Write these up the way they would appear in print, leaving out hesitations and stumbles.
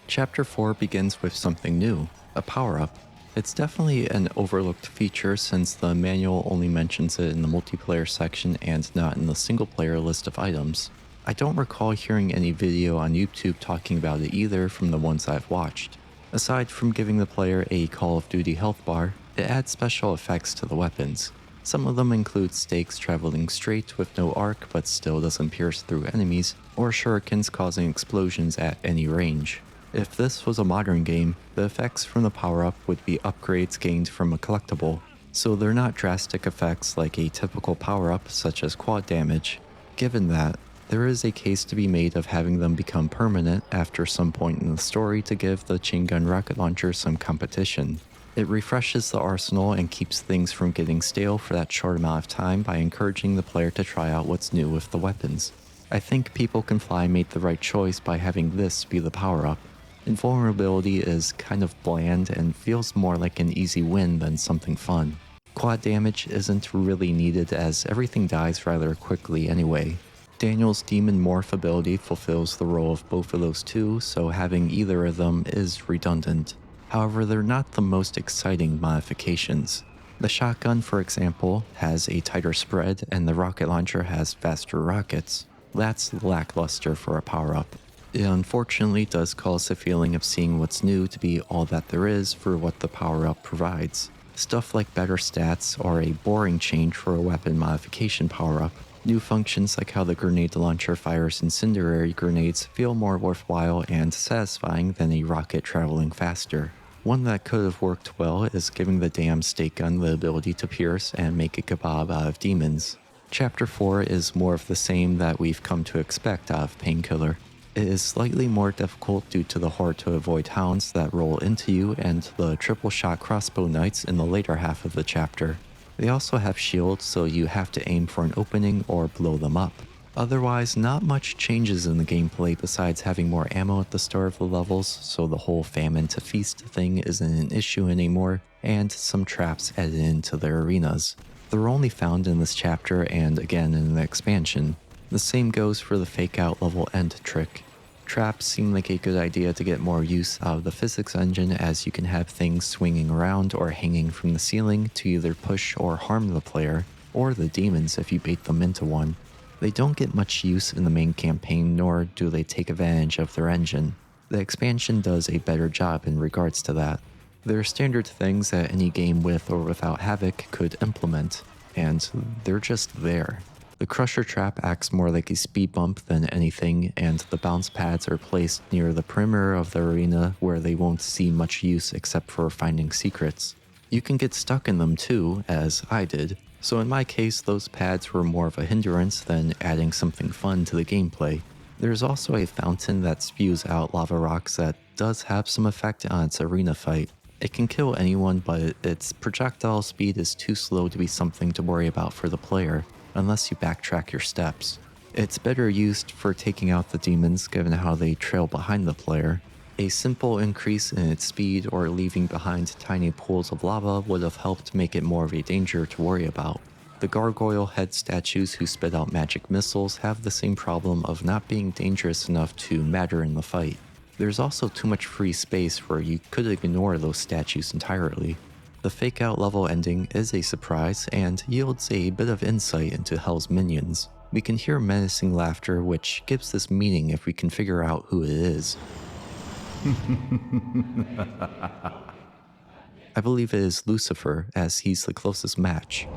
Chapter 4 begins with something new, a power-up. It's definitely an overlooked feature since the manual only mentions it in the multiplayer section and not in the single-player list of items. I don't recall hearing any video on YouTube talking about it either from the ones I've watched. Aside from giving the player a Call of Duty health bar, it adds special effects to the weapons. Some of them include stakes traveling straight with no arc but still doesn't pierce through enemies, or shurikens causing explosions at any range. If this was a modern game, the effects from the power-up would be upgrades gained from a collectible, so they're not drastic effects like a typical power-up such as quad damage. Given that, there is a case to be made of having them become permanent after some point in the story to give the chain gun rocket launcher some competition. It refreshes the arsenal and keeps things from getting stale for that short amount of time by encouraging the player to try out what's new with the weapons. I think People Can Fly made the right choice by having this be the power-up. Invulnerability is kind of bland and feels more like an easy win than something fun. Quad damage isn't really needed as everything dies rather quickly anyway. Daniel's Demon Morph ability fulfills the role of both of those too, so having either of them is redundant. However, they're not the most exciting modifications. The shotgun, for example, has a tighter spread and the rocket launcher has faster rockets. That's lackluster for a power-up. It unfortunately does cause the feeling of seeing what's new to be all that there is for what the power-up provides. Stuff like better stats or a boring change for a weapon modification power-up. New functions like how the grenade launcher fires incendiary grenades feel more worthwhile and satisfying than a rocket traveling faster. One that could have worked well is giving the damn stake gun the ability to pierce and make a kebab out of demons. Chapter 4 is more of the same that we've come to expect out of Painkiller. It is slightly more difficult due to the hard to avoid hounds that roll into you and the triple shot crossbow knights in the later half of the chapter. They also have shields, so you have to aim for an opening or blow them up. Otherwise, not much changes in the gameplay besides having more ammo at the start of the levels, so the whole famine to feast thing isn't an issue anymore, and some traps added into their arenas. They're only found in this chapter and again in the expansion. The same goes for the fake out level end trick. Traps seem like a good idea to get more use out of the physics engine, as you can have things swinging around or hanging from the ceiling to either push or harm the player, or the demons if you bait them into one. They don't get much use in the main campaign, nor do they take advantage of their engine. The expansion does a better job in regards to that. They're standard things that any game with or without Havoc could implement, and they're just there. The Crusher Trap acts more like a speed bump than anything, and the bounce pads are placed near the perimeter of the arena where they won't see much use except for finding secrets. You can get stuck in them too, as I did, so in my case those pads were more of a hindrance than adding something fun to the gameplay. There's also a fountain that spews out lava rocks that does have some effect on its arena fight. It can kill anyone, but its projectile speed is too slow to be something to worry about for the player, unless you backtrack your steps. It's better used for taking out the demons given how they trail behind the player. A simple increase in its speed or leaving behind tiny pools of lava would have helped make it more of a danger to worry about. The gargoyle head statues who spit out magic missiles have the same problem of not being dangerous enough to matter in the fight. There's also too much free space where you could ignore those statues entirely. The fake out level ending is a surprise and yields a bit of insight into Hell's minions. We can hear menacing laughter, which gives this meaning if we can figure out who it is. I believe it is Lucifer, as he's the closest match.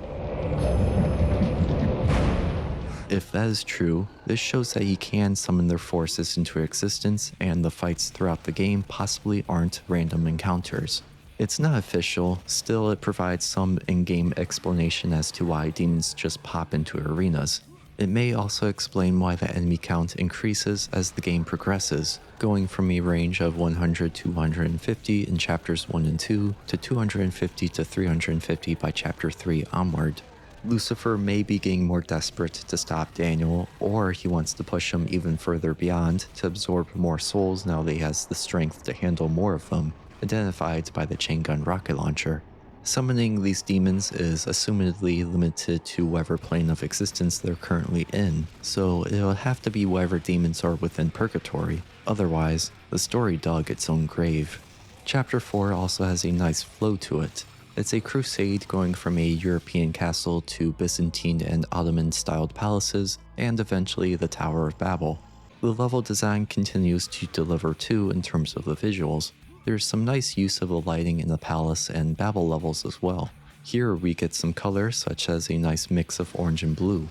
If that is true, this shows that he can summon their forces into existence, and the fights throughout the game possibly aren't random encounters. It's not official, still it provides some in-game explanation as to why demons just pop into arenas. It may also explain why the enemy count increases as the game progresses, going from a range of 100 to 150 in chapters 1 and 2 to 250 to 350 by chapter 3 onward. Lucifer may be getting more desperate to stop Daniel, or he wants to push him even further beyond to absorb more souls now that he has the strength to handle more of them, identified by the chain gun rocket launcher. Summoning these demons is assumedly limited to whatever plane of existence they're currently in, so it'll have to be whatever demons are within purgatory, otherwise, the story dug its own grave. Chapter 4 also has a nice flow to it. It's a crusade going from a European castle to Byzantine and Ottoman styled palaces, and eventually the Tower of Babel. The level design continues to deliver too in terms of the visuals. There's some nice use of the lighting in the palace and Babel levels as well. Here we get some color such as a nice mix of orange and blue,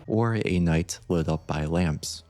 or a night lit up by lamps.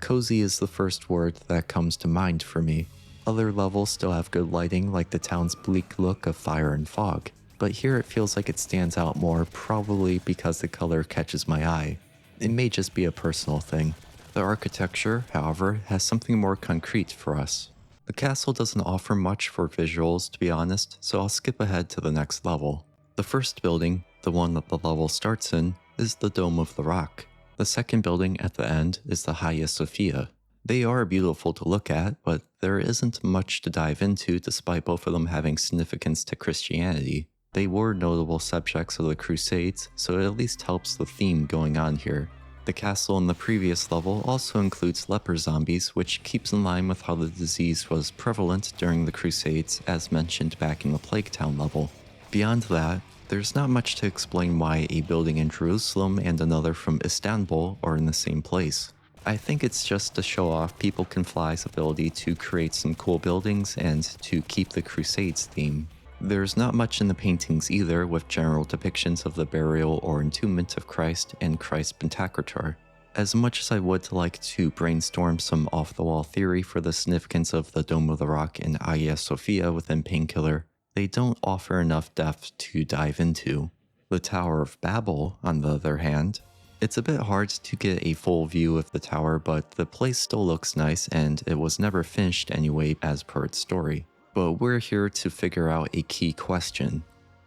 Cozy is the first word that comes to mind for me. Other levels still have good lighting like the town's bleak look of fire and fog, but here it feels like it stands out more, probably because the color catches my eye. It may just be a personal thing. The architecture, however, has something more concrete for us. The castle doesn't offer much for visuals, to be honest, so I'll skip ahead to the next level. The first building, the one that the level starts in, is the Dome of the Rock. The second building at the end is the Hagia Sophia. They are beautiful to look at, but there isn't much to dive into despite both of them having significance to Christianity. They were notable subjects of the Crusades, so it at least helps the theme going on here. The castle in the previous level also includes leper zombies, which keeps in line with how the disease was prevalent during the Crusades as mentioned back in the Plague Town level. Beyond that, there's not much to explain why a building in Jerusalem and another from Istanbul are in the same place. I think it's just to show off People Can Fly's ability to create some cool buildings and to keep the Crusades theme. There's not much in the paintings either, with general depictions of the burial or entombment of Christ and Christ's Pantocrator. As much as I would like to brainstorm some off-the-wall theory for the significance of the Dome of the Rock and Hagia Sophia within Painkiller, they don't offer enough depth to dive into. The Tower of Babel, on the other hand, it's a bit hard to get a full view of the tower, but the place still looks nice and it was never finished anyway as per its story. But we're here to figure out a key question.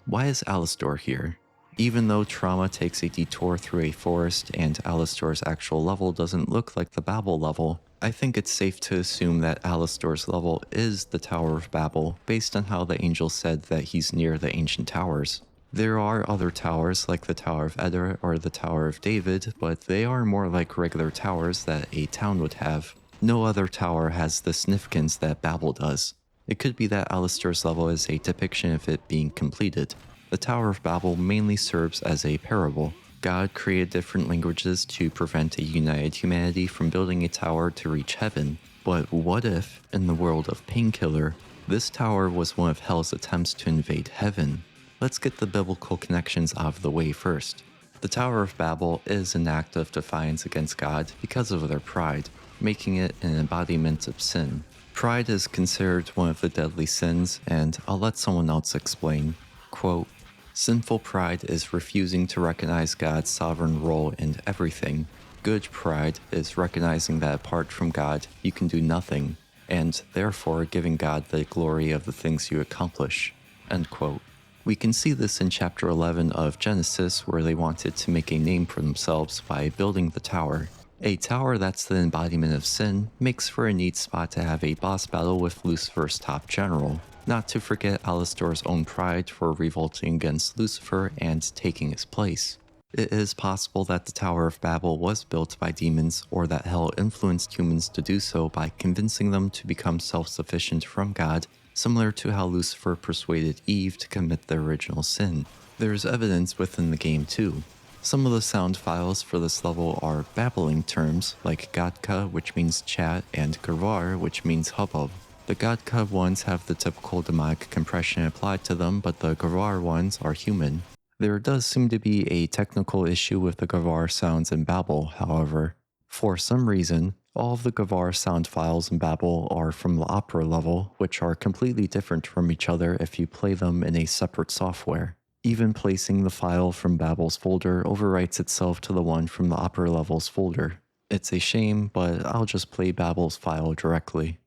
Why is Alastor here? Even though Trauma takes a detour through a forest and Alastor's actual level doesn't look like the Babel level, I think it's safe to assume that Alastor's level is the Tower of Babel based on how the angel said that he's near the ancient towers. There are other towers like the Tower of Eder or the Tower of David, but they are more like regular towers that a town would have. No other tower has the significance that Babel does. It could be that Alastor's level is a depiction of it being completed. The Tower of Babel mainly serves as a parable. God created different languages to prevent a united humanity from building a tower to reach heaven. But what if, in the world of Painkiller, this tower was one of Hell's attempts to invade heaven? Let's get the biblical connections out of the way first. The Tower of Babel is an act of defiance against God because of their pride, making it an embodiment of sin. Pride is considered one of the deadly sins, and I'll let someone else explain. Quote, "Sinful pride is refusing to recognize God's sovereign role in everything. Good pride is recognizing that apart from God, you can do nothing, and therefore giving God the glory of the things you accomplish." End quote. We can see this in chapter 11 of Genesis, where they wanted to make a name for themselves by building the tower. A tower that's the embodiment of sin makes for a neat spot to have a boss battle with Lucifer's top general, not to forget Alastor's own pride for revolting against Lucifer and taking his place. It is possible that the Tower of Babel was built by demons, or that Hell influenced humans to do so by convincing them to become self-sufficient from God, similar to how Lucifer persuaded Eve to commit the original sin. There's evidence within the game too. Some of the sound files for this level are babbling terms like Gadka, which means chat, and Gurvar, which means hubbub. The Gadka ones have the typical demonic compression applied to them, but the Gurvar ones are human. There does seem to be a technical issue with the Gurvar sounds in Babel, however. For some reason, all of the Gurvar sound files in Babel are from the opera level, which are completely different from each other if you play them in a separate software. Even placing the file from Babel's folder overwrites itself to the one from the opera level's folder. It's a shame, but I'll just play Babel's file directly.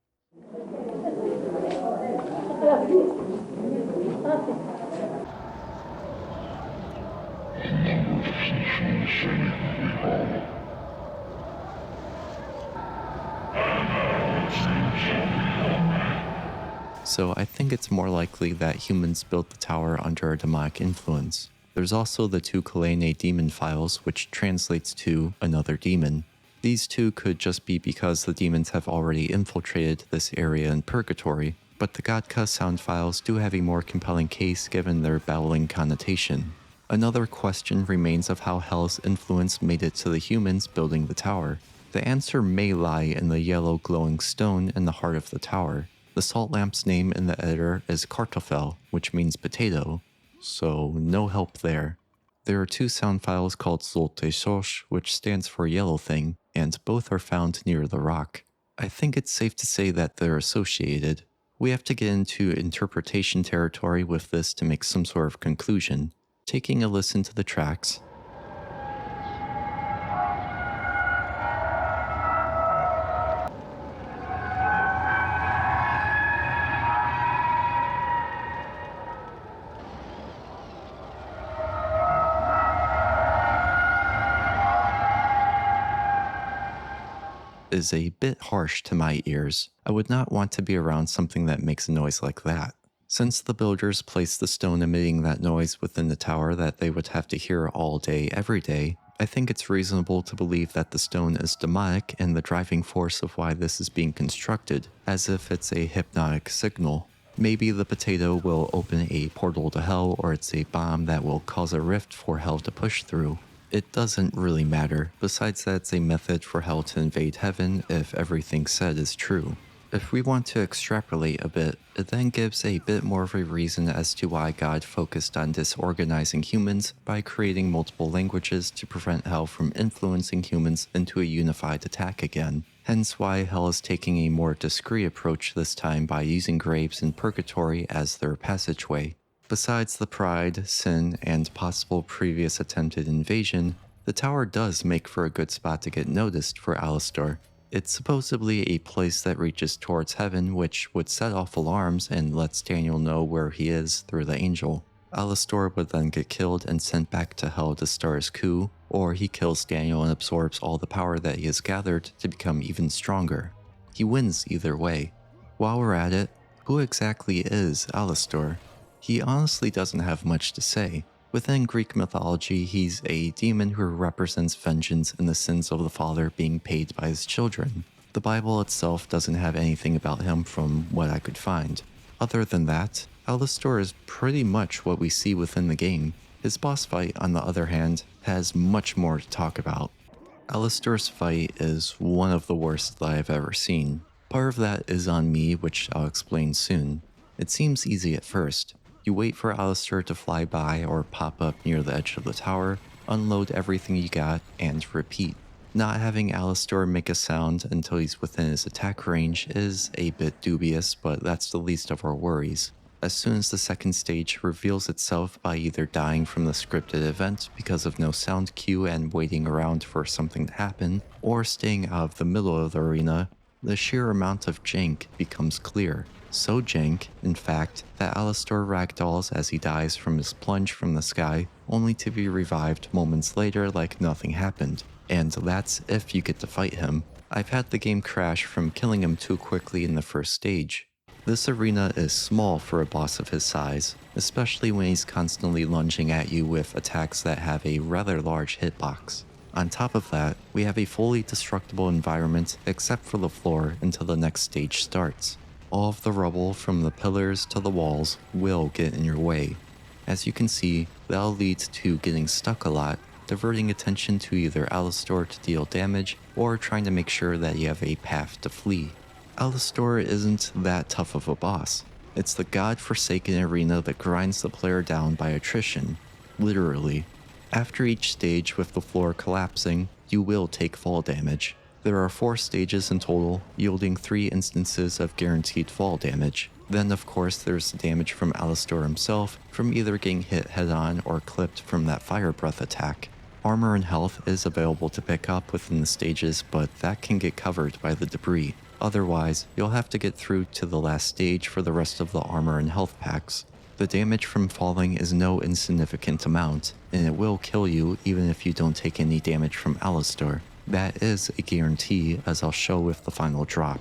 so I think it's more likely that humans built the tower under a demonic influence. There's also the two Kalene demon files, which translates to another demon. These two could just be because the demons have already infiltrated this area in purgatory, but the Godka sound files do have a more compelling case given their battling connotation. Another question remains of how Hell's influence made it to the humans building the tower. The answer may lie in the yellow glowing stone in the heart of the tower. The salt lamp's name in the editor is Kartoffel, which means potato, so no help there. There are two sound files called Zolte Sosh, which stands for yellow thing, and both are found near the rock. I think it's safe to say that they're associated. We have to get into interpretation territory with this to make some sort of conclusion. Taking a listen to the tracks, is a bit harsh to my ears. I would not want to be around something that makes a noise like that. Since the builders placed the stone emitting that noise within the tower that they would have to hear all day, every day, I think it's reasonable to believe that the stone is demonic and the driving force of why this is being constructed, as if it's a hypnotic signal. Maybe the potato will open a portal to hell, or it's a bomb that will cause a rift for hell to push through. It doesn't really matter, besides that it's a method for hell to invade heaven if everything said is true. If we want to extrapolate a bit, it then gives a bit more of a reason as to why God focused on disorganizing humans by creating multiple languages to prevent hell from influencing humans into a unified attack again. Hence why hell is taking a more discreet approach this time by using graves in purgatory as their passageway. Besides the pride, sin, and possible previous attempted invasion, the tower does make for a good spot to get noticed for Alastor. It's supposedly a place that reaches towards heaven, which would set off alarms and lets Daniel know where he is through the angel. Alastor would then get killed and sent back to hell to start his coup, or he kills Daniel and absorbs all the power that he has gathered to become even stronger. He wins either way. While we're at it, who exactly is Alastor? He honestly doesn't have much to say. Within Greek mythology, he's a demon who represents vengeance and the sins of the father being paid by his children. The Bible itself doesn't have anything about him from what I could find. Other than that, Alastor is pretty much what we see within the game. His boss fight, on the other hand, has much more to talk about. Alastor's fight is one of the worst that I've ever seen. Part of that is on me, which I'll explain soon. It seems easy at first. You wait for Alastor to fly by or pop up near the edge of the tower, unload everything you got, and repeat. Not having Alastor make a sound until he's within his attack range is a bit dubious, but that's the least of our worries. As soon as the second stage reveals itself by either dying from the scripted event because of no sound cue and waiting around for something to happen, or staying out of the middle of the arena, the sheer amount of jank becomes clear. So jank, in fact, that Alastor ragdolls as he dies from his plunge from the sky, only to be revived moments later like nothing happened. And that's if you get to fight him. I've had the game crash from killing him too quickly in the first stage. This arena is small for a boss of his size, especially when he's constantly lunging at you with attacks that have a rather large hitbox. On top of that, we have a fully destructible environment except for the floor until the next stage starts. All of the rubble from the pillars to the walls will get in your way. As you can see, that'll lead to getting stuck a lot, diverting attention to either Alastor to deal damage or trying to make sure that you have a path to flee. Alastor isn't that tough of a boss. It's the god-forsaken arena that grinds the player down by attrition, literally. After each stage with the floor collapsing, you will take fall damage. There are 4 stages in total, yielding 3 instances of guaranteed fall damage. Then of course there's the damage from Alastor himself, from either getting hit head-on or clipped from that fire breath attack. Armor and health is available to pick up within the stages, but that can get covered by the debris. Otherwise, you'll have to get through to the last stage for the rest of the armor and health packs. The damage from falling is no insignificant amount, and it will kill you even if you don't take any damage from Alastor. That is a guarantee, as I'll show with the final drop.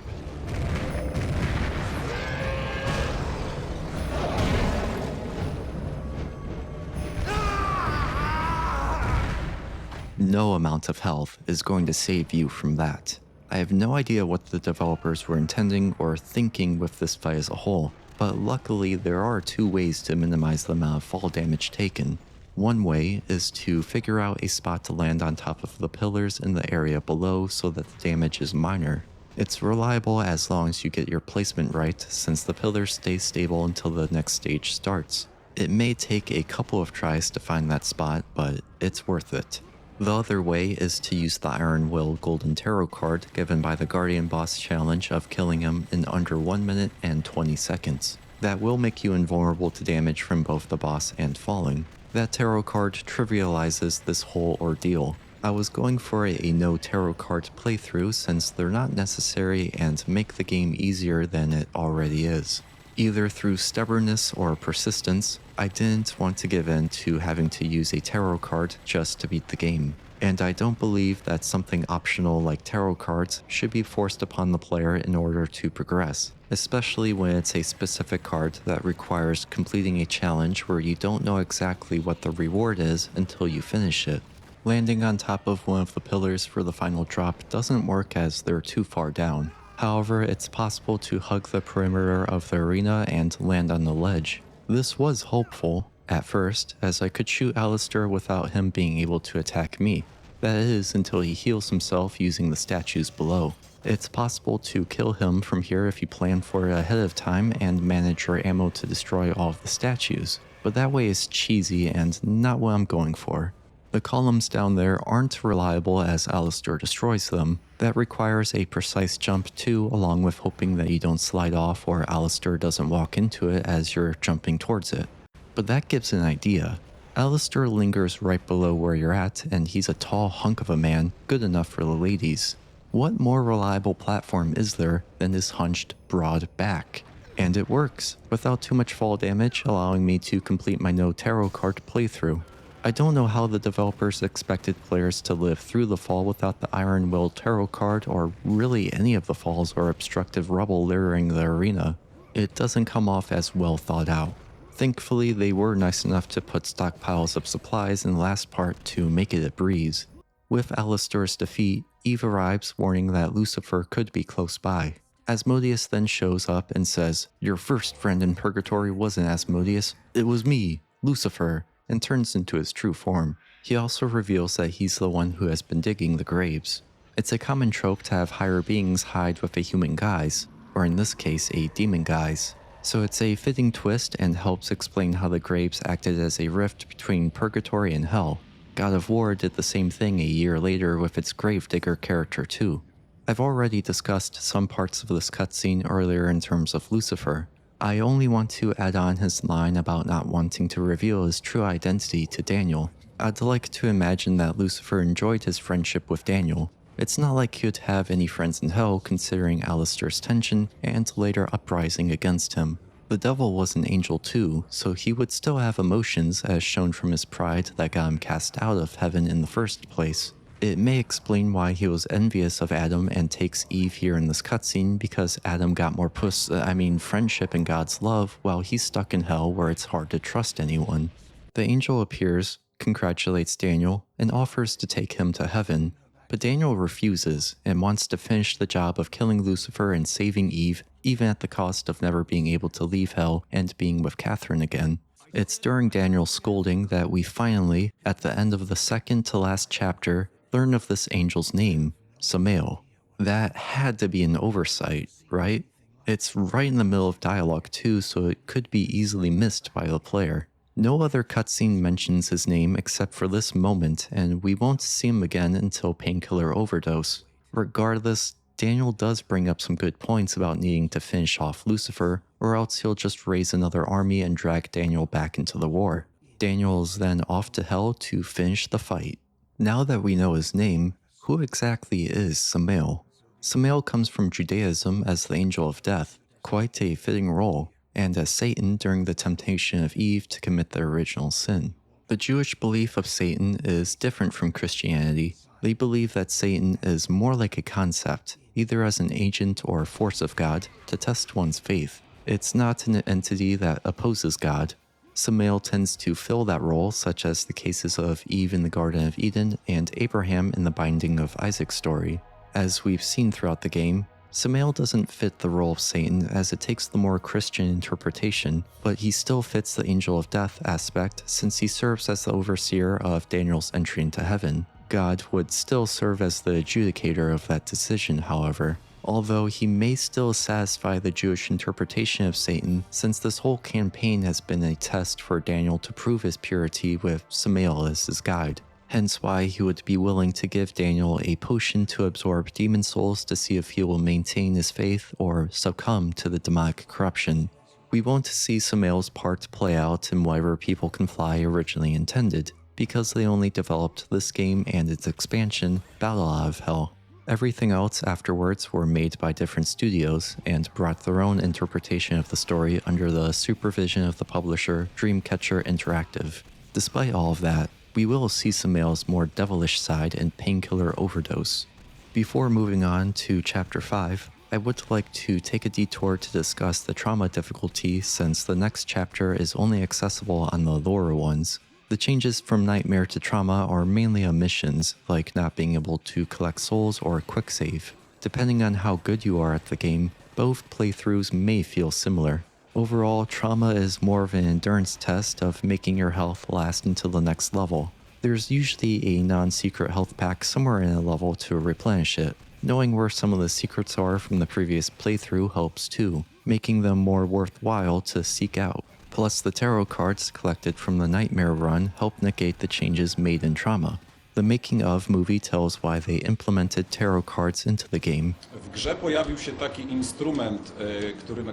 No amount of health is going to save you from that. I have no idea what the developers were intending or thinking with this fight as a whole, but luckily there are two ways to minimize the amount of fall damage taken. One way is to figure out a spot to land on top of the pillars in the area below so that the damage is minor. It's reliable as long as you get your placement right, since the pillars stay stable until the next stage starts. It may take a couple of tries to find that spot, but it's worth it. The other way is to use the Iron Will Golden Tarot card given by the Guardian Boss challenge of killing him in under 1 minute and 20 seconds. That will make you invulnerable to damage from both the boss and falling. That tarot card trivializes this whole ordeal. I was going for a no tarot card playthrough since they're not necessary and make the game easier than it already is. Either through stubbornness or persistence, I didn't want to give in to having to use a tarot card just to beat the game. And I don't believe that something optional like tarot cards should be forced upon the player in order to progress, especially when it's a specific card that requires completing a challenge where you don't know exactly what the reward is until you finish it. Landing on top of one of the pillars for the final drop doesn't work as they're too far down. However, it's possible to hug the perimeter of the arena and land on the ledge. This was hopeful at first, as I could shoot Alastor without him being able to attack me. That is, until he heals himself using the statues below. It's possible to kill him from here if you plan for it ahead of time and manage your ammo to destroy all of the statues, but that way is cheesy and not what I'm going for. The columns down there aren't reliable as Alastor destroys them. That requires a precise jump too, along with hoping that you don't slide off or Alastor doesn't walk into it as you're jumping towards it. But that gives an idea. Alastor lingers right below where you're at, and he's a tall hunk of a man, good enough for the ladies. What more reliable platform is there than his hunched, broad back? And it works, without too much fall damage, allowing me to complete my no tarot card playthrough. I don't know how the developers expected players to live through the fall without the Iron Will Tarot card or really any of the falls or obstructive rubble littering the arena. It doesn't come off as well thought out. Thankfully, they were nice enough to put stockpiles of supplies in the last part to make it a breeze. With Alastor's defeat, Eve arrives warning that Lucifer could be close by. Asmodeus then shows up and says, "Your first friend in Purgatory wasn't Asmodeus, it was me, Lucifer," and turns into his true form. He also reveals that he's the one who has been digging the graves. It's a common trope to have higher beings hide with a human guise, or in this case a demon guise. So it's a fitting twist and helps explain how the graves acted as a rift between Purgatory and Hell. God of War did the same thing a year later with its Gravedigger character too. I've already discussed some parts of this cutscene earlier in terms of Lucifer. I only want to add on his line about not wanting to reveal his true identity to Daniel. I'd like to imagine that Lucifer enjoyed his friendship with Daniel. It's not like he'd have any friends in hell considering Alastor's tension and later uprising against him. The devil was an angel too, so he would still have emotions as shown from his pride that got him cast out of heaven in the first place. It may explain why he was envious of Adam and takes Eve here in this cutscene because Adam got more friendship and God's love while he's stuck in hell where it's hard to trust anyone. The angel appears, congratulates Daniel, and offers to take him to heaven, but Daniel refuses and wants to finish the job of killing Lucifer and saving Eve, even at the cost of never being able to leave hell and being with Catherine again. It's during Daniel's scolding that we finally, at the end of the second to last chapter, learn of this angel's name, Samael. That had to be an oversight, right? It's right in the middle of dialogue too, so it could be easily missed by the player. No other cutscene mentions his name except for this moment, and we won't see him again until Painkiller Overdose. Regardless, Daniel does bring up some good points about needing to finish off Lucifer, or else he'll just raise another army and drag Daniel back into the war. Daniel is then off to hell to finish the fight. Now that we know his name, who exactly is Samael? Samael comes from Judaism as the angel of death, quite a fitting role, and as Satan during the temptation of Eve to commit the original sin. The Jewish belief of Satan is different from Christianity. They believe that Satan is more like a concept, either as an agent or force of God, to test one's faith. It's not an entity that opposes God. Samael tends to fill that role, such as the cases of Eve in the Garden of Eden and Abraham in the Binding of Isaac story. As we've seen throughout the game, Samael doesn't fit the role of Satan as it takes the more Christian interpretation, but he still fits the angel of death aspect since he serves as the overseer of Daniel's entry into heaven. God would still serve as the adjudicator of that decision, however, although he may still satisfy the Jewish interpretation of Satan since this whole campaign has been a test for Daniel to prove his purity with Samael as his guide. Hence why he would be willing to give Daniel a potion to absorb demon souls to see if he will maintain his faith or succumb to the demonic corruption. We won't see Samael's part play out in whatever people can fly originally intended, because they only developed this game and its expansion, Battle Out of Hell. Everything else afterwards were made by different studios and brought their own interpretation of the story under the supervision of the publisher Dreamcatcher Interactive. Despite all of that, we will see Samael's more devilish side in Painkiller Overdose. Before moving on to Chapter 5, I would like to take a detour to discuss the trauma difficulty since the next chapter is only accessible on the lower ones. The changes from Nightmare to Trauma are mainly omissions, like not being able to collect souls or quick save. Depending on how good you are at the game, both playthroughs may feel similar. Overall, Trauma is more of an endurance test of making your health last until the next level. There's usually a non-secret health pack somewhere in a level to replenish it. Knowing where some of the secrets are from the previous playthrough helps too, making them more worthwhile to seek out. Plus, the tarot cards collected from the Nightmare run help negate the changes made in Trauma. The Making of movie tells why they implemented tarot cards into the game. W grze pojawił się taki instrument,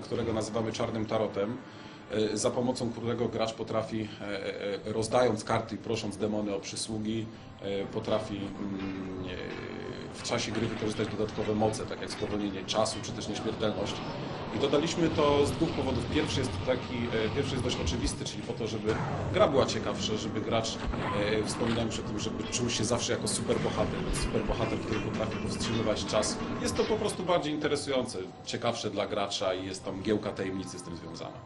którego nazywamy czarnym tarotem, za pomocą którego gracz potrafi, rozdając karty i prosząc demony o przysługi, potrafi w czasie gry wykorzystać dodatkowe moce, tak jak spowolnienie czasu czy też nieśmiertelność. I dodaliśmy to z dwóch powodów. Pierwszy jest dość oczywisty, czyli po to, żeby gra była ciekawsza, żeby gracz wspominał przy tym, żeby czuł się zawsze jako superbohater, który potrafi powstrzymywać czas. Jest to po prostu bardziej interesujące, ciekawsze dla gracza i jest tam mgiełka tajemnicy z tym związana.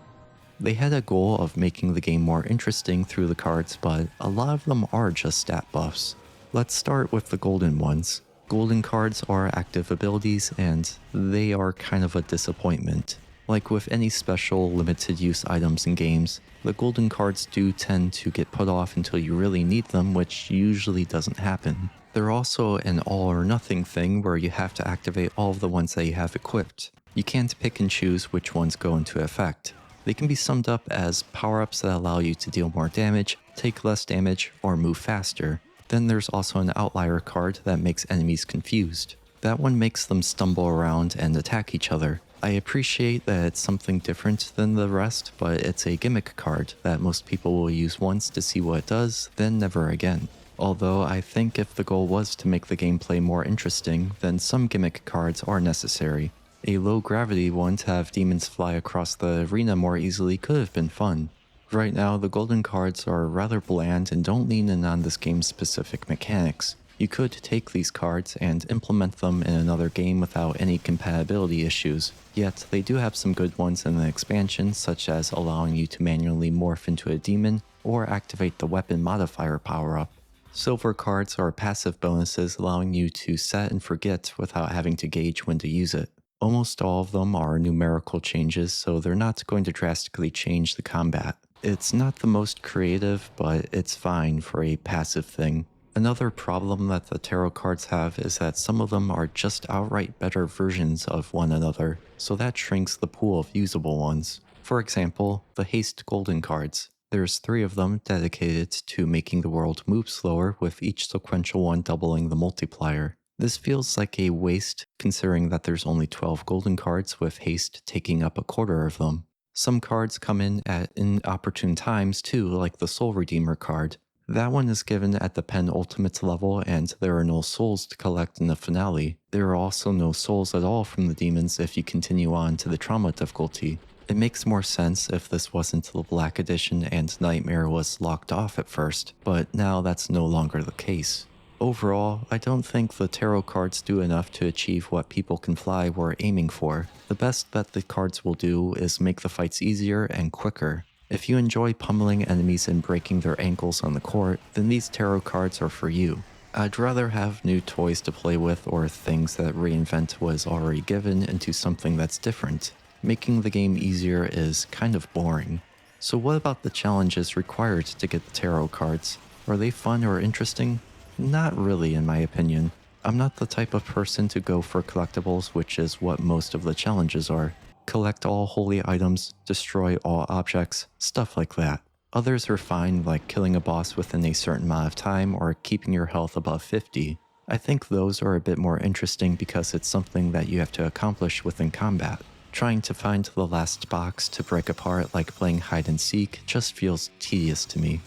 They had a goal of making the game more interesting through the cards, but a lot of them are just stat buffs. Let's start with the golden ones. Golden cards are active abilities, and they are kind of a disappointment. Like with any special limited use items in games, the golden cards do tend to get put off until you really need them, which usually doesn't happen. They're also an all or nothing thing where you have to activate all of the ones that you have equipped. You can't pick and choose which ones go into effect. They can be summed up as power-ups that allow you to deal more damage, take less damage, or move faster. Then there's also an outlier card that makes enemies confused. That one makes them stumble around and attack each other. I appreciate that it's something different than the rest, but it's a gimmick card that most people will use once to see what it does, then never again. Although I think if the goal was to make the gameplay more interesting, then some gimmick cards are necessary. A low gravity one to have demons fly across the arena more easily could have been fun. Right now, the golden cards are rather bland and don't lean in on this game's specific mechanics. You could take these cards and implement them in another game without any compatibility issues, yet they do have some good ones in the expansion, such as allowing you to manually morph into a demon or activate the weapon modifier power-up. Silver cards are passive bonuses allowing you to set and forget without having to gauge when to use it. Almost all of them are numerical changes, so they're not going to drastically change the combat. It's not the most creative, but it's fine for a passive thing. Another problem that the tarot cards have is that some of them are just outright better versions of one another, so that shrinks the pool of usable ones. For example, the Haste Golden cards. There's 3 of them dedicated to making the world move slower, with each sequential one doubling the multiplier. This feels like a waste considering that there's only 12 golden cards, with Haste taking up a quarter of them. Some cards come in at inopportune times too, like the Soul Redeemer card. That one is given at the penultimate level and there are no souls to collect in the finale. There are also no souls at all from the demons if you continue on to the trauma difficulty. It makes more sense if this wasn't the Black Edition and Nightmare was locked off at first, but now that's no longer the case. Overall, I don't think the tarot cards do enough to achieve what People Can Fly were aiming for. The best that the cards will do is make the fights easier and quicker. If you enjoy pummeling enemies and breaking their ankles on the court, then these tarot cards are for you. I'd rather have new toys to play with or things that reinvent what is already given into something that's different. Making the game easier is kind of boring. So what about the challenges required to get the tarot cards? Are they fun or interesting? Not really, in my opinion. I'm not the type of person to go for collectibles, which is what most of the challenges are. Collect all holy items, destroy all objects, stuff like that. Others are fine, like killing a boss within a certain amount of time or keeping your health above 50. I think those are a bit more interesting because it's something that you have to accomplish within combat. Trying to find the last box to break apart like playing hide and seek just feels tedious to me.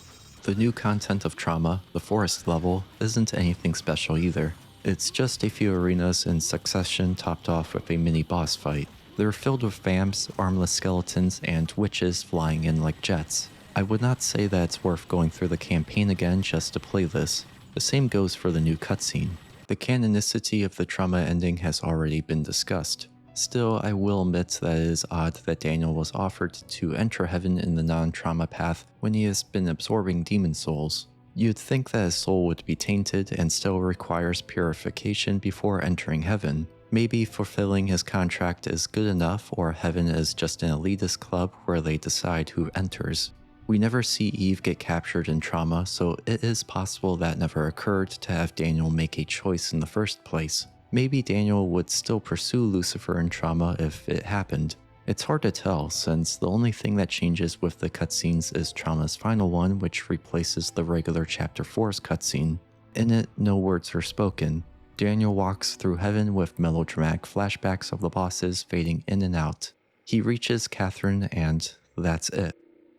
The new content of Trauma, the forest level, isn't anything special either. It's just a few arenas in succession topped off with a mini boss fight. They're filled with vamps, armless skeletons, and witches flying in like jets. I would not say that it's worth going through the campaign again just to play this. The same goes for the new cutscene. The canonicity of the Trauma ending has already been discussed. Still, I will admit that it is odd that Daniel was offered to enter heaven in the non-trauma path when he has been absorbing demon souls. You'd think that his soul would be tainted and still requires purification before entering heaven. Maybe fulfilling his contract is good enough, or heaven is just an elitist club where they decide who enters. We never see Eve get captured in Trauma, so it is possible that never occurred to have Daniel make a choice in the first place. Maybe Daniel would still pursue Lucifer in Trauma if it happened. It's hard to tell, since the only thing that changes with the cutscenes is Trauma's final one, which replaces the regular Chapter 4's cutscene. In it, no words are spoken. Daniel walks through heaven with melodramatic flashbacks of the bosses fading in and out. He reaches Catherine, and that's it.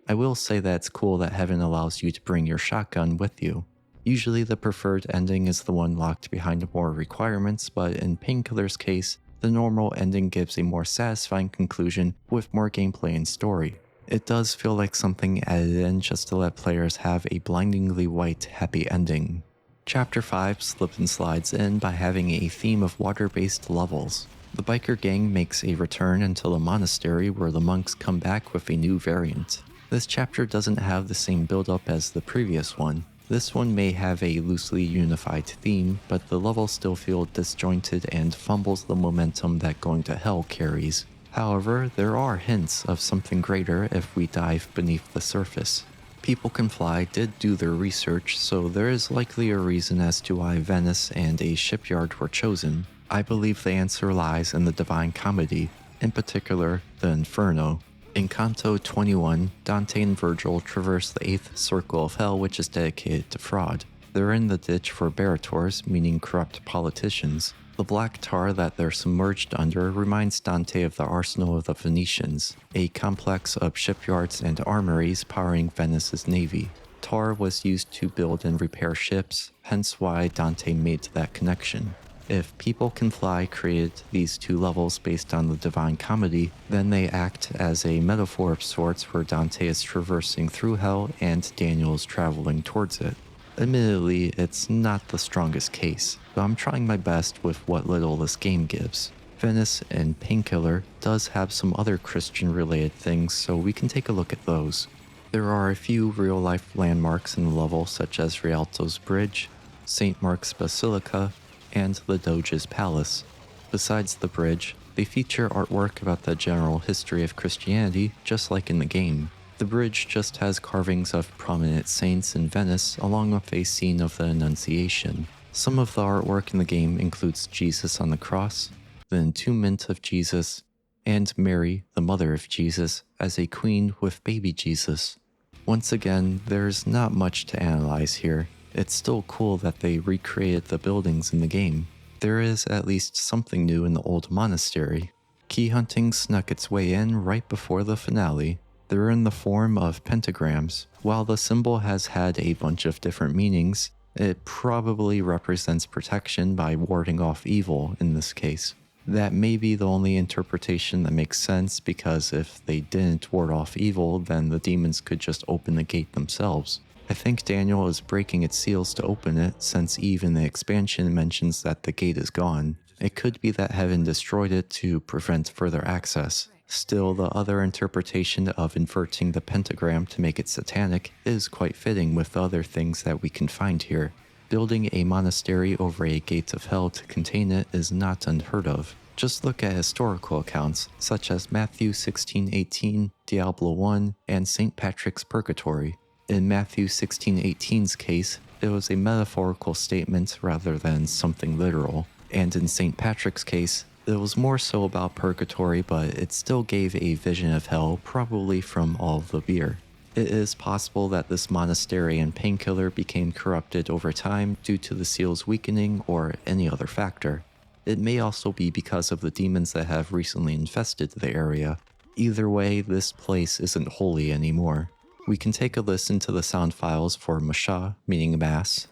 I will say that it's cool that heaven allows you to bring your shotgun with you. Usually the preferred ending is the one locked behind more requirements, but in Painkiller's case, the normal ending gives a more satisfying conclusion with more gameplay and story. It does feel like something added in just to let players have a blindingly white, happy ending. Chapter 5 slips and slides in by having a theme of water-based levels. The biker gang makes a return until the monastery where the monks come back with a new variant. This chapter doesn't have the same build-up as the previous one. This one may have a loosely unified theme, but the levels still feel disjointed and fumbles the momentum that Going to Hell carries. However, there are hints of something greater if we dive beneath the surface. People Can Fly did do their research, so there is likely a reason as to why Venice and a shipyard were chosen. I believe the answer lies in the Divine Comedy, in particular, the Inferno. In Canto 21, Dante and Virgil traverse the 8th circle of hell, which is dedicated to fraud. They're in the ditch for barators, meaning corrupt politicians. The black tar that they're submerged under reminds Dante of the arsenal of the Venetians, a complex of shipyards and armories powering Venice's navy. Tar was used to build and repair ships, hence why Dante made that connection. If People Can Fly created these two levels based on the Divine Comedy, then they act as a metaphor of sorts where Dante is traversing through hell and Daniel is traveling towards it. Admittedly, it's not the strongest case, but I'm trying my best with what little this game gives. Venice and Painkiller does have some other Christian-related things, so we can take a look at those. There are a few real-life landmarks in the level, such as Rialto's Bridge, St. Mark's Basilica, and the Doge's Palace. Besides the bridge, they feature artwork about the general history of Christianity, just like in the game. The bridge just has carvings of prominent saints in Venice, along with a scene of the Annunciation. Some of the artwork in the game includes Jesus on the cross, the entombment of Jesus, and Mary, the mother of Jesus, as a queen with baby Jesus. Once again, there's not much to analyze here. It's still cool that they recreated the buildings in the game. There is at least something new in the old monastery. Key hunting snuck its way in right before the finale. They're in the form of pentagrams. While the symbol has had a bunch of different meanings, it probably represents protection by warding off evil in this case. That may be the only interpretation that makes sense, because if they didn't ward off evil, then the demons could just open the gate themselves. I think Daniel is breaking its seals to open it, since Eve in the expansion mentions that the gate is gone. It could be that heaven destroyed it to prevent further access. Still, the other interpretation of inverting the pentagram to make it satanic is quite fitting with the other things that we can find here. Building a monastery over a gate of hell to contain it is not unheard of. Just look at historical accounts, such as Matthew 16:18, Diablo 1, and St. Patrick's Purgatory. In Matthew 16:18's case, it was a metaphorical statement rather than something literal, and in St. Patrick's case, it was more so about purgatory, but it still gave a vision of hell, probably from all the beer. It is possible that this monastery and Painkiller became corrupted over time due to the seal's weakening or any other factor. It may also be because of the demons that have recently infested the area. Either way, this place isn't holy anymore. We can take a listen to the sound files for Masha, meaning mass,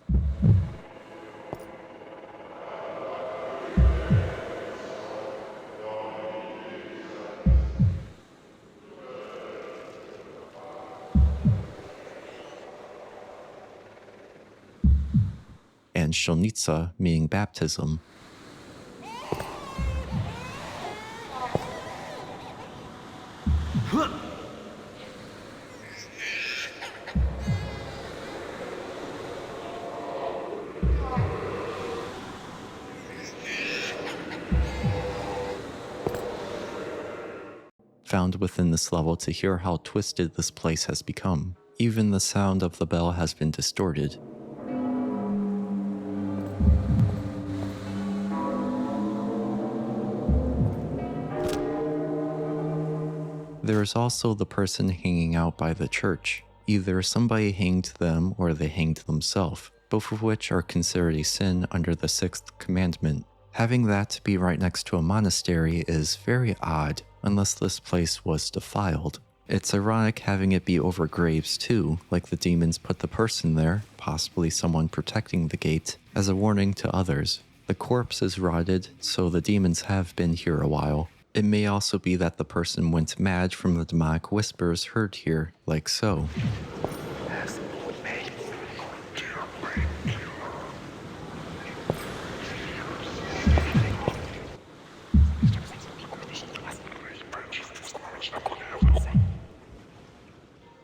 and Shonitsa, meaning baptism. Found within this level to hear how twisted this place has become. Even the sound of the bell has been distorted. There is also the person hanging out by the church. Either somebody hanged them or they hanged themselves, both of which are considered a sin under the 6th commandment. Having that be right next to a monastery is very odd, unless this place was defiled. It's ironic having it be over graves too, like the demons put the person there, possibly someone protecting the gate, as a warning to others. The corpse is rotted, so the demons have been here a while. It may also be that the person went mad from the demonic whispers heard here, like so.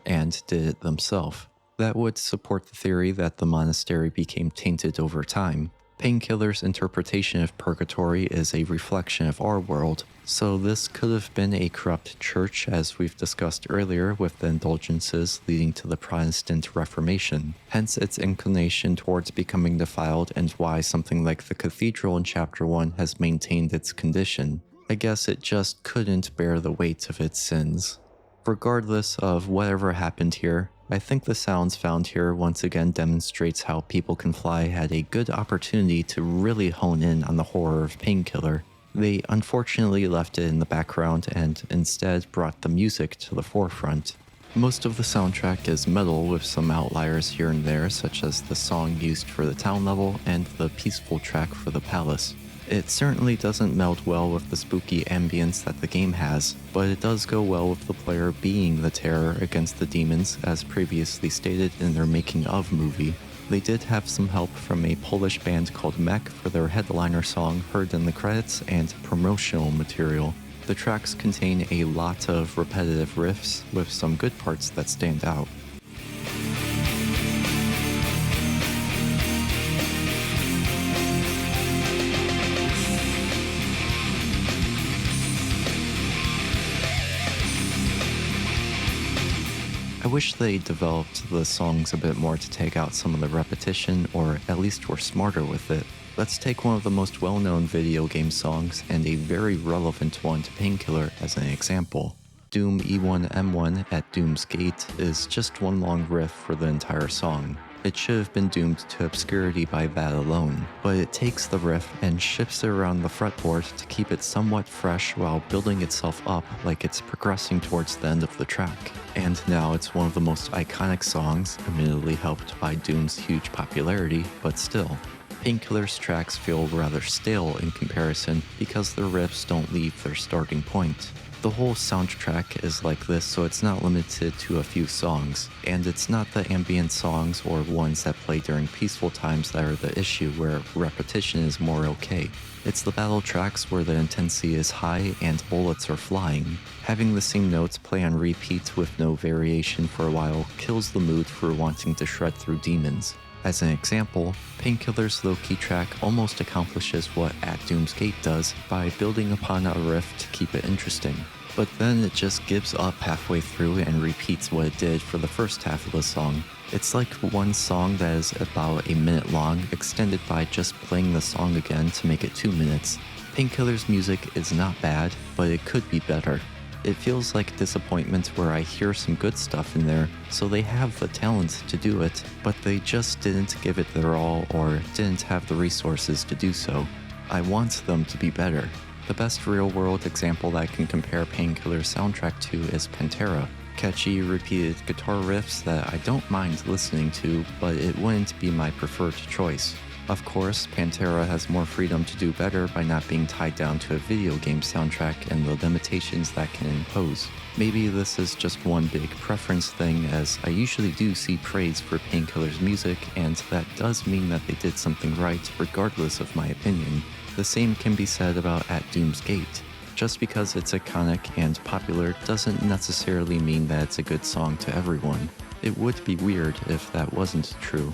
And did it themselves. That would support the theory that the monastery became tainted over time. Painkiller's interpretation of purgatory is a reflection of our world, so this could have been a corrupt church, as we've discussed earlier with the indulgences leading to the Protestant Reformation, hence its inclination towards becoming defiled and why something like the cathedral in Chapter 1 has maintained its condition. I guess it just couldn't bear the weight of its sins. Regardless of whatever happened here, I think the sounds found here once again demonstrates how People Can Fly had a good opportunity to really hone in on the horror of Painkiller. They unfortunately left it in the background and instead brought the music to the forefront. Most of the soundtrack is metal with some outliers here and there, such as the song used for the town level and the peaceful track for the palace. It certainly doesn't meld well with the spooky ambience that the game has, but it does go well with the player being the terror against the demons, as previously stated in their making of movie. They did have some help from a Polish band called Mech for their headliner song heard in the credits and promotional material. The tracks contain a lot of repetitive riffs with some good parts that stand out. I wish they developed the songs a bit more to take out some of the repetition, or at least were smarter with it. Let's take one of the most well-known video game songs, and a very relevant one to Painkiller as an example. Doom E1M1 at Doom's Gate is just one long riff for the entire song. It should have been doomed to obscurity by that alone, but it takes the riff and shifts it around the fretboard to keep it somewhat fresh while building itself up like it's progressing towards the end of the track. And now it's one of the most iconic songs, admittedly helped by Doom's huge popularity, but still. Painkiller's tracks feel rather stale in comparison because the riffs don't leave their starting point. The whole soundtrack is like this, so it's not limited to a few songs, and it's not the ambient songs or ones that play during peaceful times that are the issue where repetition is more okay. It's the battle tracks where the intensity is high and bullets are flying. Having the same notes play on repeat with no variation for a while kills the mood for wanting to shred through demons. As an example, Painkiller's low-key track almost accomplishes what At Doom's Gate does by building upon a riff to keep it interesting. But then it just gives up halfway through and repeats what it did for the first half of the song. It's like one song that is about a minute long, extended by just playing the song again to make it 2 minutes. Painkiller's music is not bad, but it could be better. It feels like disappointment where I hear some good stuff in there, so they have the talent to do it, but they just didn't give it their all or didn't have the resources to do so. I want them to be better. The best real-world example that I can compare Painkiller's soundtrack to is Pantera. Catchy, repeated guitar riffs that I don't mind listening to, but it wouldn't be my preferred choice. Of course, Pantera has more freedom to do better by not being tied down to a video game soundtrack and the limitations that can impose. Maybe this is just one big preference thing, as I usually do see praise for Painkiller's music, and that does mean that they did something right regardless of my opinion. The same can be said about At Doom's Gate. Just because it's iconic and popular doesn't necessarily mean that it's a good song to everyone. It would be weird if that wasn't true.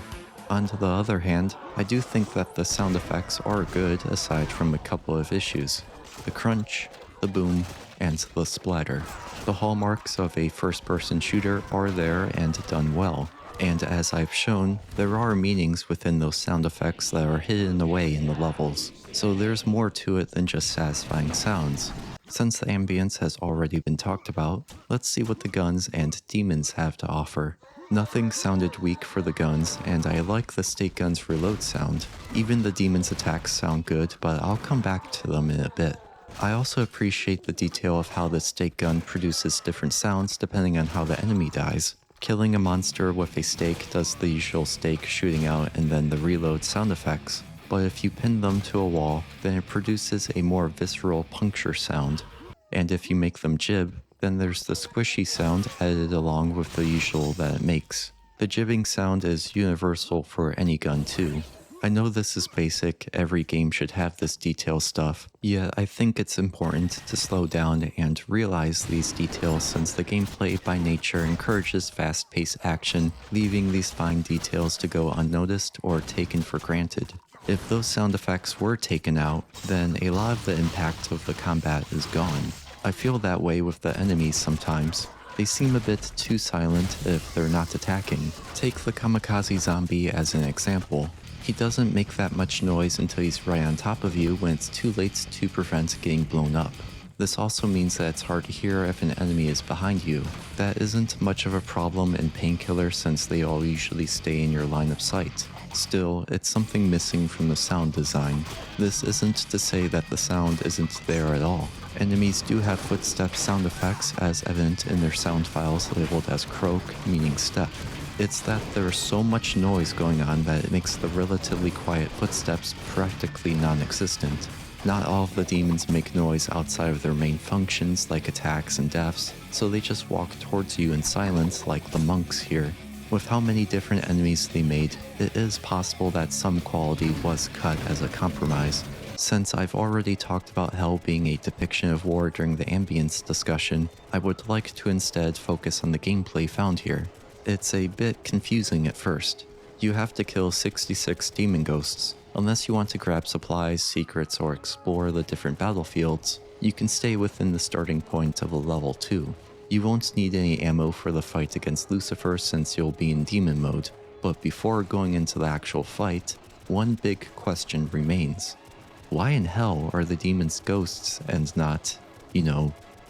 On the other hand, I do think that the sound effects are good aside from a couple of issues. The crunch, the boom, and the splatter. The hallmarks of a first-person shooter are there and done well. And as I've shown, there are meanings within those sound effects that are hidden away in the levels. So there's more to it than just satisfying sounds. Since the ambience has already been talked about, let's see what the guns and demons have to offer. Nothing sounded weak for the guns, and I like the stake gun's reload sound. Even the demons' attacks sound good, but I'll come back to them in a bit. I also appreciate the detail of how the stake gun produces different sounds depending on how the enemy dies. Killing a monster with a stake does the usual stake shooting out and then the reload sound effects, but if you pin them to a wall, then it produces a more visceral puncture sound. And if you make them jib, then there's the squishy sound added along with the usual that it makes. The jibbing sound is universal for any gun too. I know this is basic, every game should have this detail stuff, yet I think it's important to slow down and realize these details since the gameplay by nature encourages fast-paced action, leaving these fine details to go unnoticed or taken for granted. If those sound effects were taken out, then a lot of the impact of the combat is gone. I feel that way with the enemies sometimes. They seem a bit too silent if they're not attacking. Take the kamikaze zombie as an example. He doesn't make that much noise until he's right on top of you when it's too late to prevent getting blown up. This also means that it's hard to hear if an enemy is behind you. That isn't much of a problem in Painkiller since they all usually stay in your line of sight. Still, it's something missing from the sound design. This isn't to say that the sound isn't there at all. Enemies do have footstep sound effects as evident in their sound files labeled as croak, meaning step. It's that there's so much noise going on that it makes the relatively quiet footsteps practically non-existent. Not all of the demons make noise outside of their main functions like attacks and deaths, so they just walk towards you in silence like the monks here. With how many different enemies they made, it is possible that some quality was cut as a compromise. Since I've already talked about Hell being a depiction of war during the ambience discussion, I would like to instead focus on the gameplay found here. It's a bit confusing at first. You have to kill 66 demon ghosts. Unless you want to grab supplies, secrets, or explore the different battlefields, you can stay within the starting point of a level 2. You won't need any ammo for the fight against Lucifer since you'll be in demon mode, but before going into the actual fight, one big question remains. Why in hell are the demons ghosts and not,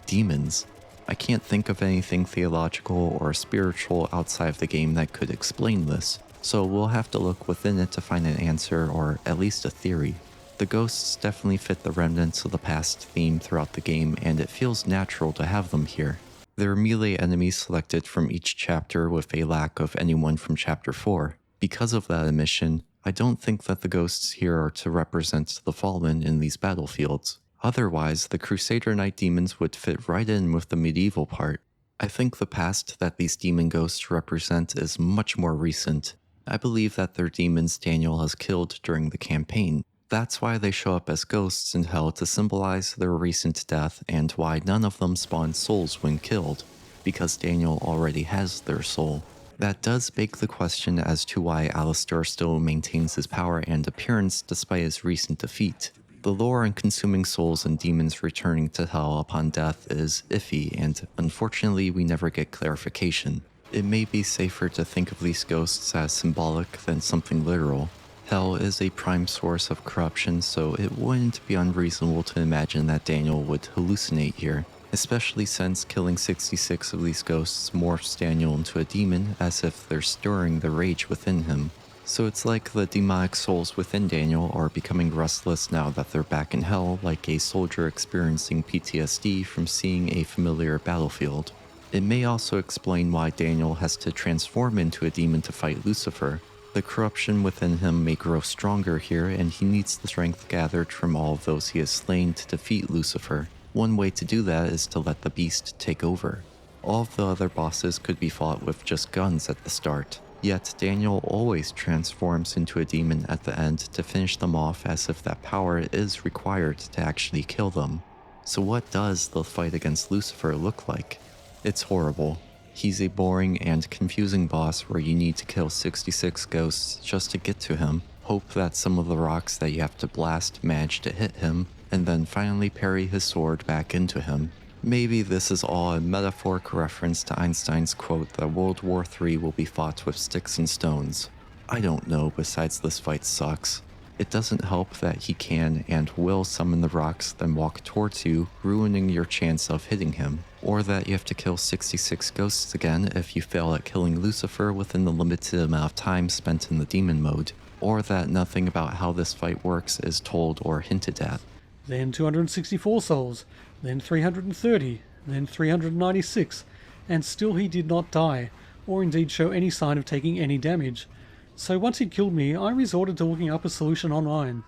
demons? I can't think of anything theological or spiritual outside of the game that could explain this, so we'll have to look within it to find an answer or at least a theory. The ghosts definitely fit the remnants of the past theme throughout the game, and it feels natural to have them here. There are melee enemies selected from each chapter with a lack of anyone from chapter 4. Because of that omission, I don't think that the ghosts here are to represent the fallen in these battlefields. Otherwise, the Crusader Knight demons would fit right in with the medieval part. I think the past that these demon ghosts represent is much more recent. I believe that they're demons Daniel has killed during the campaign. That's why they show up as ghosts in Hell, to symbolize their recent death, and why none of them spawn souls when killed, because Daniel already has their soul. That does beg the question as to why Alastor still maintains his power and appearance despite his recent defeat. The lore on consuming souls and demons returning to Hell upon death is iffy, and unfortunately we never get clarification. It may be safer to think of these ghosts as symbolic than something literal. Hell is a prime source of corruption, so it wouldn't be unreasonable to imagine that Daniel would hallucinate here, especially since killing 66 of these ghosts morphs Daniel into a demon as if they're stirring the rage within him. So it's like the demonic souls within Daniel are becoming restless now that they're back in Hell, like a soldier experiencing PTSD from seeing a familiar battlefield. It may also explain why Daniel has to transform into a demon to fight Lucifer. The corruption within him may grow stronger here, and he needs the strength gathered from all of those he has slain to defeat Lucifer. One way to do that is to let the beast take over. All of the other bosses could be fought with just guns at the start, yet Daniel always transforms into a demon at the end to finish them off, as if that power is required to actually kill them. So what does the fight against Lucifer look like? It's horrible. He's a boring and confusing boss where you need to kill 66 ghosts just to get to him, hope that some of the rocks that you have to blast manage to hit him, and then finally parry his sword back into him. Maybe this is all a metaphoric reference to Einstein's quote that World War III will be fought with sticks and stones. I don't know, besides this fight sucks. It doesn't help that he can and will summon the rocks, then walk towards you, ruining your chance of hitting him. Or that you have to kill 66 ghosts again if you fail at killing Lucifer within the limited amount of time spent in the demon mode. Or that nothing about how this fight works is told or hinted at. Then 264 souls, then 330, then 396, and still he did not die, or indeed show any sign of taking any damage. So once he'd killed me, I resorted to looking up a solution online.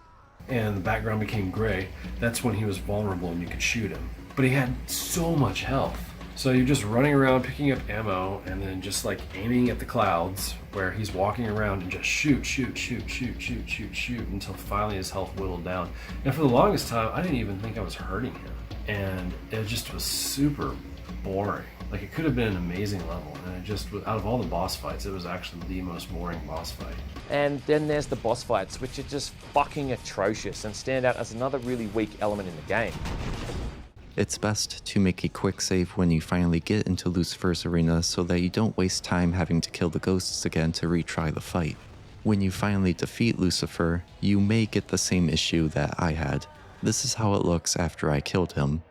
And the background became gray. That's when he was vulnerable and you could shoot him. But he had so much health. So you're just running around picking up ammo and then just like aiming at the clouds where he's walking around and just shoot until finally his health whittled down. And for the longest time, I didn't even think I was hurting him. And it just was super boring. Like, it could have been an amazing level, and it just, out of all the boss fights, it was actually the most boring boss fight. And then there's the boss fights, which are just fucking atrocious and stand out as another really weak element in the game. It's best to make a quick save when you finally get into Lucifer's arena so that you don't waste time having to kill the ghosts again to retry the fight. When you finally defeat Lucifer, you may get the same issue that I had. This is how it looks after I killed him.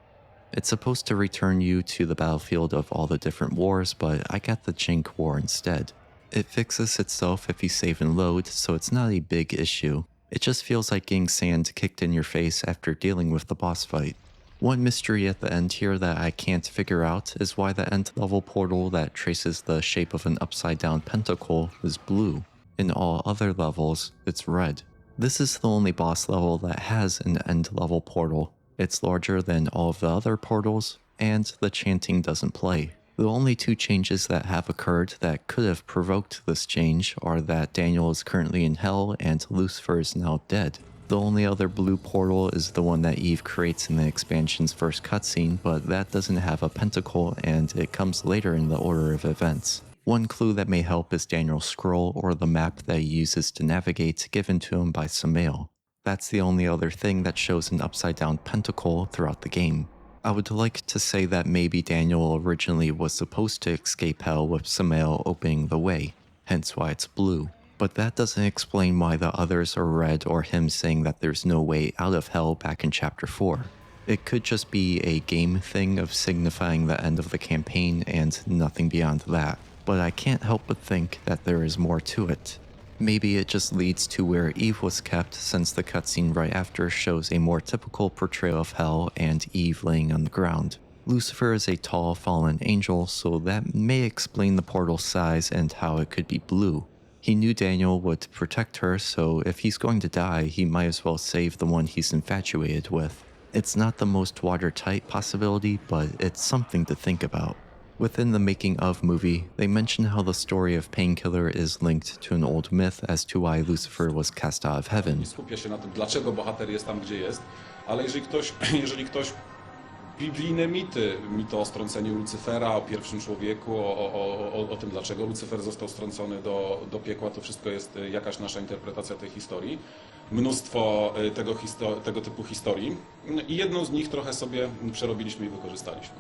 It's supposed to return you to the battlefield of all the different wars, but I got the Jank War instead. It fixes itself if you save and load, so it's not a big issue. It just feels like getting sand kicked in your face after dealing with the boss fight. One mystery at the end here that I can't figure out is why the end level portal that traces the shape of an upside down pentacle is blue. In all other levels, it's red. This is the only boss level that has an end level portal. It's larger than all of the other portals, and the chanting doesn't play. The only two changes that have occurred that could have provoked this change are that Daniel is currently in Hell and Lucifer is now dead. The only other blue portal is the one that Eve creates in the expansion's first cutscene, but that doesn't have a pentacle and it comes later in the order of events. One clue that may help is Daniel's scroll or the map that he uses to navigate, given to him by Samael. That's the only other thing that shows an upside down pentacle throughout the game. I would like to say that maybe Daniel originally was supposed to escape Hell with Samael opening the way, hence why it's blue. But that doesn't explain why the others are red or him saying that there's no way out of Hell back in Chapter 4. It could just be a game thing of signifying the end of the campaign and nothing beyond that. But I can't help but think that there is more to it. Maybe it just leads to where Eve was kept, since the cutscene right after shows a more typical portrayal of Hell and Eve laying on the ground. Lucifer is a tall, fallen angel, so that may explain the portal's size and how it could be blue. He knew Daniel would protect her, so if he's going to die, he might as well save the one he's infatuated with. It's not the most watertight possibility, but it's something to think about. Within the making of movie, they mention how the story of Painkiller is linked to an old myth as to why Lucifer was cast out of heaven. Nie skupia się na tym, dlaczego bohater jest tam, gdzie jest, ale jeżeli ktoś biblijne mity o strąceniu Lucyfera, o pierwszym człowieku, o tym, dlaczego Lucyfer został strącony do piekła, to wszystko jest jakaś nasza interpretacja tej historii. Mnóstwo tego typu historii i jedną z nich trochę sobie przerobiliśmy i wykorzystaliśmy.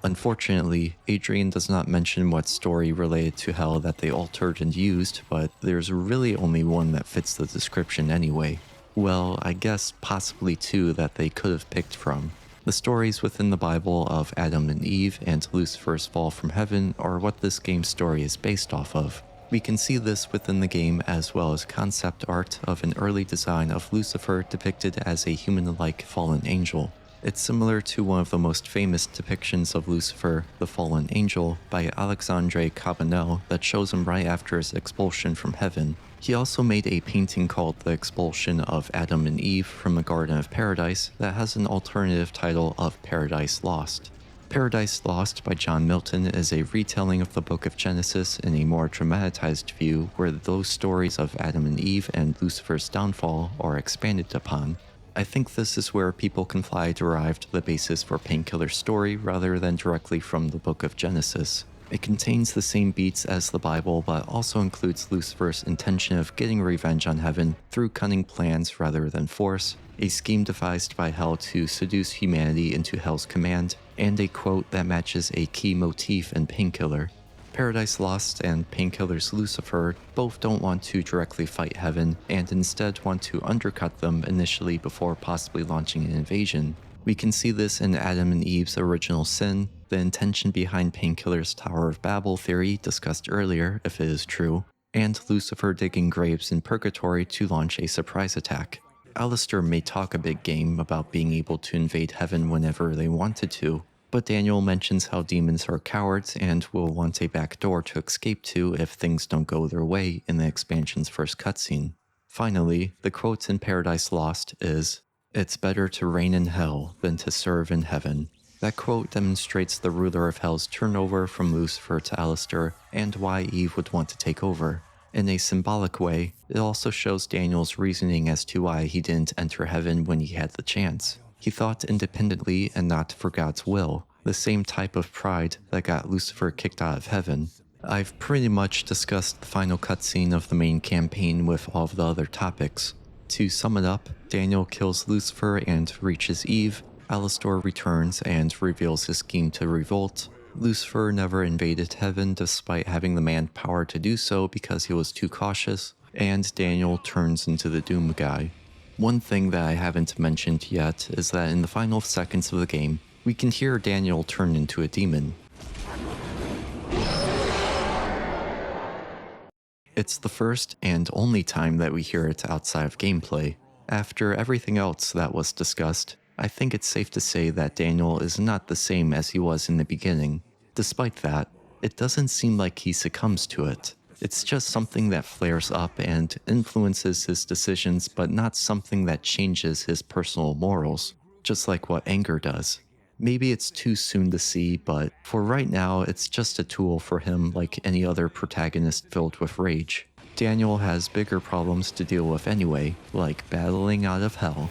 Unfortunately, Adrian does not mention what story related to hell that they altered and used, but there's really only one that fits the description anyway. Well, I guess possibly two that they could have picked from. The stories within the Bible of Adam and Eve and Lucifer's fall from heaven are what this game's story is based off of. We can see this within the game as well as concept art of an early design of Lucifer depicted as a human-like fallen angel. It's similar to one of the most famous depictions of Lucifer, the fallen angel, by Alexandre Cabanel that shows him right after his expulsion from heaven. He also made a painting called The Expulsion of Adam and Eve from the Garden of Paradise that has an alternative title of Paradise Lost. Paradise Lost by John Milton is a retelling of the Book of Genesis in a more dramatized view where those stories of Adam and Eve and Lucifer's downfall are expanded upon. I think this is where People Can Fly derived the basis for Painkiller's story rather than directly from the Book of Genesis. It contains the same beats as the Bible, but also includes Lucifer's intention of getting revenge on heaven through cunning plans rather than force, a scheme devised by hell to seduce humanity into hell's command, and a quote that matches a key motif in Painkiller. Paradise Lost and Painkiller's Lucifer both don't want to directly fight heaven and instead want to undercut them initially before possibly launching an invasion. We can see this in Adam and Eve's original sin, the intention behind Painkiller's Tower of Babel theory discussed earlier, if it is true, and Lucifer digging graves in purgatory to launch a surprise attack. Alastor may talk a big game about being able to invade heaven whenever they wanted to, but Daniel mentions how demons are cowards and will want a back door to escape to if things don't go their way in the expansion's first cutscene. Finally, the quote in Paradise Lost is, "It's better to reign in hell than to serve in heaven." That quote demonstrates the ruler of hell's turnover from Lucifer to Alastor and why Eve would want to take over. In a symbolic way, it also shows Daniel's reasoning as to why he didn't enter heaven when he had the chance. He thought independently and not for God's will, the same type of pride that got Lucifer kicked out of heaven. I've pretty much discussed the final cutscene of the main campaign with all of the other topics. To sum it up, Daniel kills Lucifer and reaches Eve, Alastor returns and reveals his scheme to revolt. Lucifer never invaded heaven despite having the manpower to do so because he was too cautious, and Daniel turns into the Doom guy. One thing that I haven't mentioned yet is that in the final seconds of the game, we can hear Daniel turn into a demon. It's the first and only time that we hear it outside of gameplay. After everything else that was discussed, I think it's safe to say that Daniel is not the same as he was in the beginning. Despite that, it doesn't seem like he succumbs to it. It's just something that flares up and influences his decisions, but not something that changes his personal morals, just like what anger does. Maybe it's too soon to see, but for right now, it's just a tool for him like any other protagonist filled with rage. Daniel has bigger problems to deal with anyway, like battling out of hell.